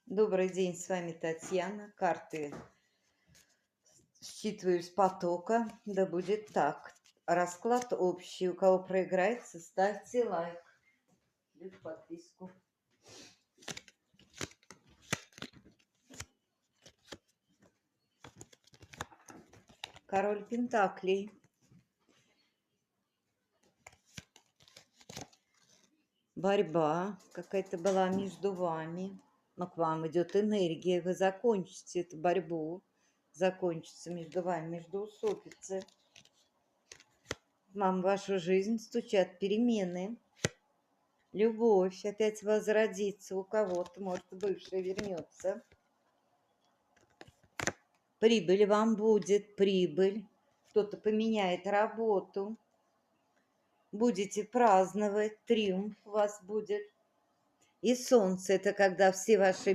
Добрый день, с вами Татьяна. Карты считываю с потока. Да будет так. Расклад общий. У кого проиграется, ставьте лайк. Либо подписку. Король Пентаклей. Борьба какая-то была между вами. Но к вам идет энергия. Вы закончите эту борьбу. Закончится между вами междоусобицы. Вам в вашу жизнь стучат перемены. Любовь опять возродится у кого-то, может, бывшая вернется. Прибыль вам будет, прибыль. Кто-то поменяет работу. Будете праздновать, триумф у вас будет. И солнце — это когда все ваши